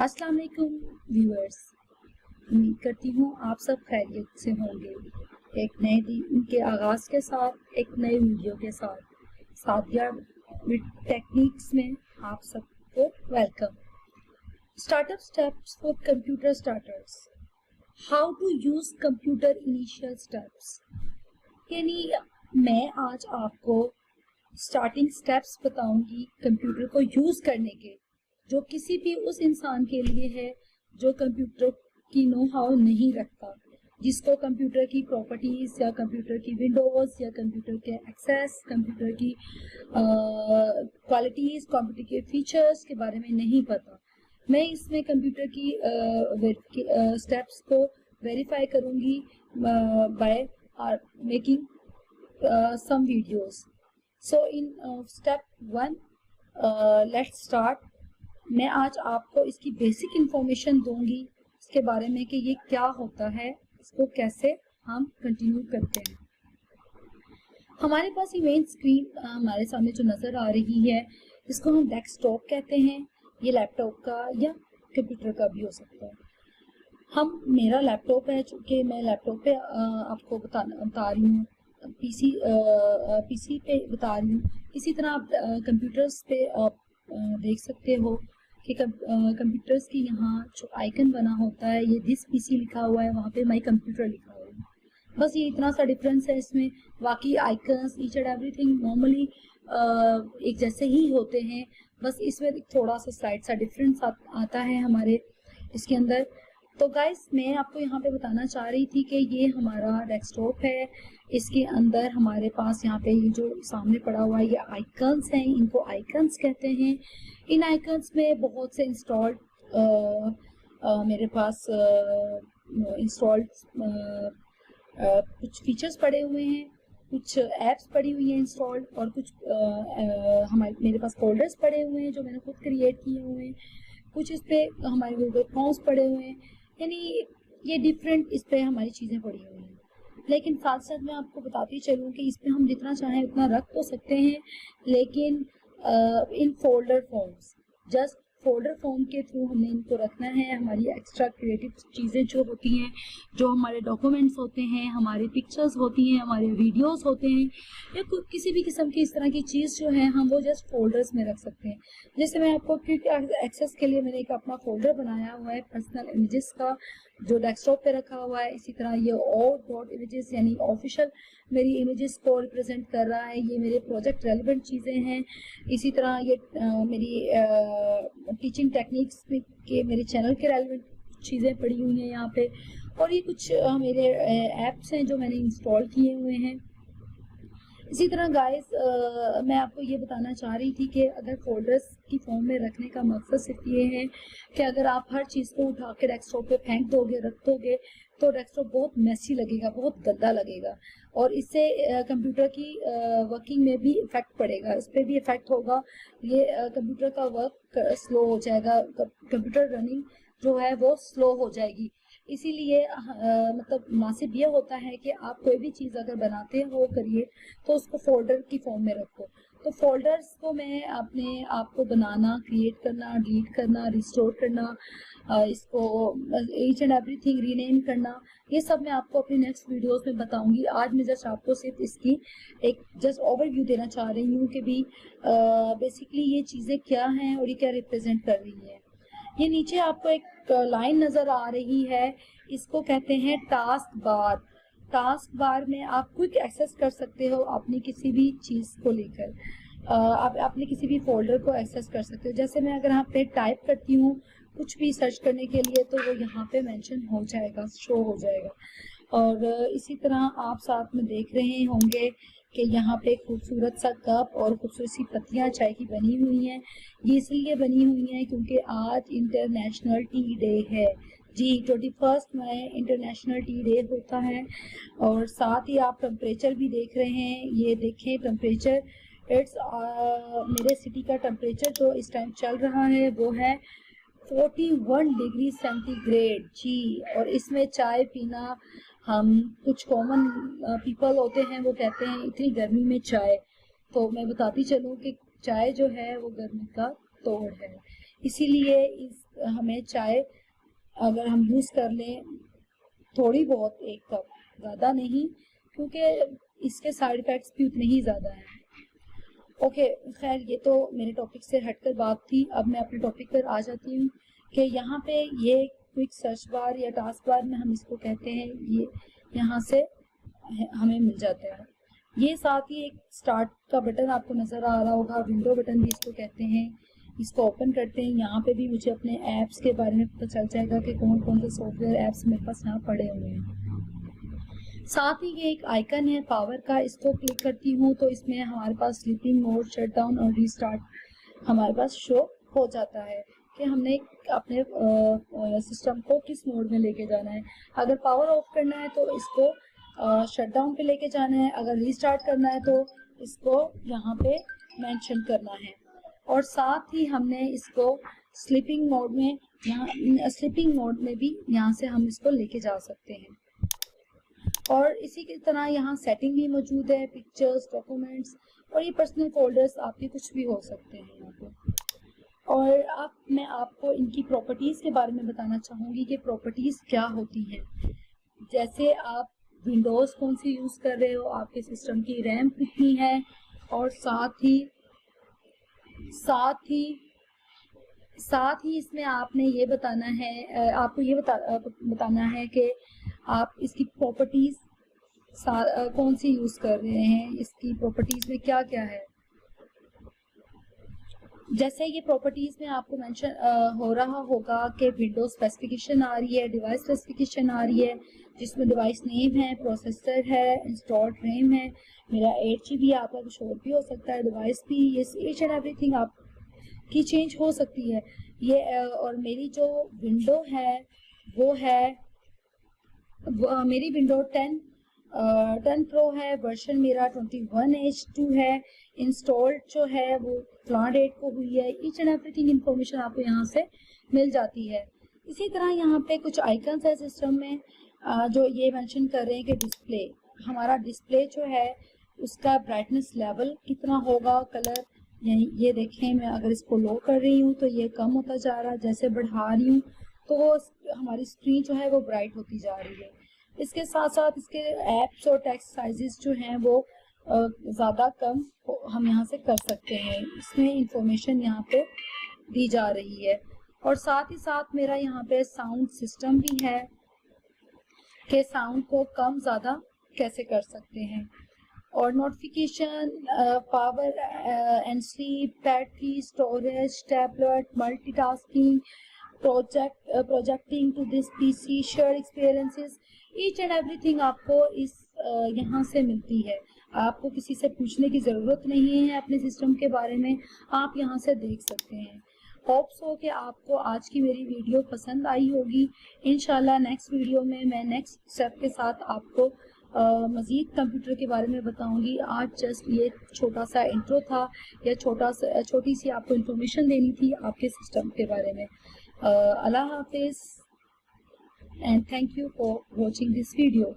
अस्सलाम वालेकुम व्यूअर्स, उम्मीद करती हूँ आप सब खैरियत से होंगे। एक नए दिन के आगाज़ के साथ एक नए वीडियो के साथ सादिया विद टेक्निक्स में आप सबको welcome. Startup steps for computer starters, how to use computer initial steps. यानी मैं आज आपको स्टार्टिंग स्टेप्स बताऊंगी कंप्यूटर को यूज़ करने के, जो किसी भी उस इंसान के लिए है जो कंप्यूटर की नो हाउ नहीं रखता, जिसको कंप्यूटर की प्रॉपर्टीज या कंप्यूटर की विंडोज या कंप्यूटर के एक्सेस, कंप्यूटर की क्वालिटीज, कंप्यूटर के फीचर्स के बारे में नहीं पता। मैं इसमें कंप्यूटर की स्टेप्स को वेरीफाई करूंगी by making some videos. So in step 1, let's start. मैं आज आपको इसकी बेसिक इंफॉर्मेशन दूंगी इसके बारे में कि ये क्या होता है, इसको कैसे हम कंटिन्यू करते हैं। हमारे पास इमेज स्क्रीन हमारे सामने जो नज़र आ रही है, इसको हम डेस्कटॉप कहते हैं। ये लैपटॉप का या कंप्यूटर का भी हो सकता है। मेरा लैपटॉप है, चूँकि मैं लैपटॉप पे आपको बता रही हूँ, पीसी पे बता रही हूँ। इसी तरह आप कंप्यूटर्स पे आप देख सकते हो कि कंप्यूटर्स की यहाँ जो आइकन बना होता है, ये दिस पीसी लिखा हुआ है, वहाँ पे माई कंप्यूटर लिखा हुआ है। बस ये इतना सा डिफरेंस है इसमें। बाकी icons each and everything normally एक जैसे ही होते हैं, बस इसमें थोड़ा सा स्लाइड सा डिफरेंस आता है हमारे इसके अंदर। तो गाइस, मैं आपको यहाँ पे बताना चाह रही थी कि ये हमारा डेस्कटॉप है। इसके अंदर हमारे पास यहाँ पे ये जो सामने पड़ा हुआ है, ये आइकन्स हैं, इनको आइकन्स कहते हैं। इन आइकन्स में बहुत से इंस्टॉल्ड मेरे पास इंस्टॉल्ड कुछ फीचर्स पड़े हुए हैं, कुछ एप्स पड़ी हुई हैं इंस्टॉल्ड, और कुछ मेरे पास फोल्डर्स पड़े हुए हैं जो मैंने खुद क्रिएट किए हुए हैं। कुछ इस पे हमारे गूगल फॉर्म्स पड़े हुए हैं, यानी ये डिफरेंट इस पे हमारी चीज़ें पड़ी हुई हैं। लेकिन साथ साथ मैं आपको बताती चलूँ कि इस पे हम जितना चाहें उतना रख तो सकते हैं, लेकिन in folder forms, just folder form के थ्रू हमने इनको रखना है। हमारी एक्स्ट्रा क्रिएटिव चीज़ें जो होती हैं, जो हमारे डॉक्यूमेंट्स होते हैं, हमारी पिक्चर्स होती हैं, हमारे वीडियोस होते हैं, या किसी भी किस्म की इस तरह की चीज़ जो है, हम वो जस्ट फोल्डर्स में रख सकते हैं। जैसे मैं आपको क्विक एक्सेस के लिए मैंने एक अपना फोल्डर बनाया हुआ है पर्सनल इमेजेस का, जो डेस्कटॉप पे रखा हुआ है। इसी तरह ये .images यानी ऑफिशियल मेरी इमेजेस को रिप्रेजेंट कर रहा है, ये मेरे प्रोजेक्ट रेलिवेंट चीज़ें हैं। इसी तरह ये मेरी टीचिंग टेक्निक्स के मेरे चैनल के रेलिवेंट चीज़ें पड़ी हुई हैं यहाँ पे। और ये कुछ मेरे ऐप्स हैं जो मैंने इंस्टॉल किए हुए हैं। इसी तरह गाइस, मैं आपको ये बताना चाह रही थी कि अगर फोल्डर्स की फॉर्म में रखने का मकसद सिर्फ ये है कि अगर आप हर चीज़ को उठा के डेस्कटॉप पे फेंक दोगे, रख दोगे, तो डेस्कटॉप बहुत मैसी लगेगा, बहुत गंदा लगेगा, और इससे कंप्यूटर की वर्किंग में भी इफेक्ट पड़ेगा, इस पर भी इफेक्ट होगा। ये कंप्यूटर का वर्क स्लो हो जाएगा, कंप्यूटर रनिंग जो है वो स्लो हो जाएगी। इसीलिए मतलब मुनासिब ये होता है कि आप कोई भी चीज़ अगर बनाते हो क्रिएट, तो उसको फोल्डर की फॉर्म में रखो। तो फोल्डर्स को मैं अपने आप को बनाना, क्रिएट करना, डिलीट करना, रिस्टोर करना, इसको ईच एंड एवरीथिंग रीनेम करना, ये सब मैं आपको अपनी नेक्स्ट वीडियोस में बताऊंगी। आज मैं जस्ट आपको सिर्फ इसकी एक जस्ट ओवरव्यू देना चाह रही हूँ कि भी बेसिकली ये चीज़ें क्या हैं और ये क्या रिप्रेजेंट कर रही है। ये नीचे आपको एक लाइन नज़र आ रही है, इसको कहते हैं टास्क बार। टास्क बार में आप क्विक एक्सेस कर सकते हो अपनी किसी भी चीज़ को लेकर, आप अपने किसी भी फोल्डर को एक्सेस कर सकते हो। जैसे मैं अगर यहाँ पे टाइप करती हूँ कुछ भी सर्च करने के लिए, तो वो यहाँ पे मेंशन हो जाएगा, शो हो जाएगा। और इसी तरह आप साथ में देख रहे होंगे कि यहाँ पे खूबसूरत सा कप और खूबसूरत सी पत्तियाँ चाय की बनी हुई हैं। ये इसलिए बनी हुई हैं क्योंकि आज इंटरनेशनल टी डे है। जी, 21 मई इंटरनेशनल टी डे होता है। और साथ ही आप टेम्परेचर भी देख रहे हैं, ये देखें टेम्परेचर, इट्स मेरे सिटी का टेम्परेचर जो इस टाइम चल रहा है वो है 41 डिग्री सेंटीग्रेड। जी, और इसमें चाय पीना, हम कुछ कॉमन पीपल होते हैं वो कहते हैं इतनी गर्मी में चाय, तो मैं बताती चलूँ कि चाय जो है वो गर्मी का तोड़ है। इसीलिए हमें चाय अगर हम यूज़ कर लें थोड़ी बहुत, 1 कप, ज़्यादा नहीं, क्योंकि इसके साइड इफ़ेक्ट्स भी उतने ही ज़्यादा हैं। ओके, खैर ये तो मेरे टॉपिक से हटकर बात थी। अब मैं अपने टॉपिक पर आ जाती हूँ कि यहाँ पे ये क्विक सर्च बार या टास्क बार में हम इसको कहते हैं, ये यहाँ से हमें मिल जाता है। ये साथ ही एक स्टार्ट का बटन आपको नज़र आ रहा होगा, विंडो बटन भी इसको कहते हैं। इसको ओपन करते हैं, यहाँ पे भी मुझे अपने ऐप्स के बारे में पता चल जाएगा कि कौन कौन से सॉफ्टवेयर ऐप्स मेरे पास यहाँ पड़े हुए हैं। साथ ही ये एक आइकन है पावर का, इसको क्लिक करती हूँ तो इसमें हमारे पास स्लीपिंग मोड, शटडाउन और रीस्टार्ट हमारे पास शो हो जाता है कि हमने अपने सिस्टम को किस मोड में लेके जाना है। अगर पावर ऑफ करना है तो इसको शटडाउन पे लेके जाना है, अगर रीस्टार्ट करना है तो इसको यहाँ पे मेंशन करना है। और साथ ही हमने इसको स्लीपिंग मोड में, यहाँ स्लीपिंग मोड में भी यहाँ से हम इसको लेके जा सकते हैं। और इसी की तरह यहाँ सेटिंग भी मौजूद है, पिक्चर्स, डॉक्यूमेंट्स और ये पर्सनल फोल्डर्स आपके कुछ भी हो सकते हैं यहाँ पे। और अब मैं आपको इनकी प्रॉपर्टीज़ के बारे में बताना चाहूँगी कि प्रॉपर्टीज़ क्या होती हैं। जैसे आप विंडोज़ कौन सी यूज़ कर रहे हो, आपके सिस्टम की रैम कितनी है, और साथ ही इसमें आपने ये बताना है, आपको ये बताना है कि आप इसकी प्रॉपर्टीज़ कौन सी यूज़ कर रहे हैं, इसकी प्रॉपर्टीज़ में क्या क्या है। जैसे ये प्रॉपर्टीज़ में आपको मेंशन हो रहा होगा कि विंडोज स्पेसिफिकेशन आ रही है, डिवाइस स्पेसिफिकेशन आ रही है, जिसमें डिवाइस नेम है, प्रोसेसर है, इंस्टॉल्ड रैम है, मेरा 8 GB है, आपका कुछ और भी हो सकता है, डिवाइस भी, ये ईच एंड एवरीथिंग आपकी चेंज हो सकती है। ये और मेरी जो विंडो है वो है मेरी विंडो 10 प्रो है, वर्जन मेरा 21H2 है, इंस्टॉल्ड जो है वो फलां डेट को हुई है। ईच एंड एवरीथिंग इंफॉर्मेशन आपको यहाँ से मिल जाती है। इसी तरह यहाँ पे कुछ आइकन्स है सिस्टम में जो ये मेंशन कर रहे हैं कि डिस्प्ले, हमारा डिस्प्ले जो है उसका ब्राइटनेस लेवल कितना होगा, कलर, यानी ये देखें मैं अगर इसको लो कर रही हूँ तो ये कम होता जा रहा है, जैसे बढ़ा रही हूँ तो वो हमारी स्क्रीन जो है वो ब्राइट होती जा रही है। इसके साथ साथ इसके ऐप्स और टेक्स्ट साइजेस जो हैं वो ज़्यादा कम हम यहाँ से कर सकते हैं, इसमें इंफॉर्मेशन यहाँ पे दी जा रही है। और साथ ही साथ मेरा यहाँ पे साउंड सिस्टम भी है कि साउंड को कम ज़्यादा कैसे कर सकते हैं। और notification, power and sleep, battery, storage, tablet, multitasking, projecting to this PC, share experiences, each and everything आपको इस यहाँ से मिलती है। आपको किसी से पूछने की ज़रूरत नहीं है अपने सिस्टम के बारे में, आप यहाँ से देख सकते हैं। होप्स हो कि आपको आज की मेरी वीडियो पसंद आई होगी। इंशाल्लाह नेक्स्ट वीडियो में मैं नेक्स्ट स्टेप के साथ आपको मज़ीद कंप्यूटर के बारे में बताऊंगी। आज जस्ट ये छोटा सा इंट्रो था या छोटी सी आपको इन्फॉर्मेशन देनी थी आपके सिस्टम के बारे में। अल्लाह हाफिज़ and thank you for watching this video.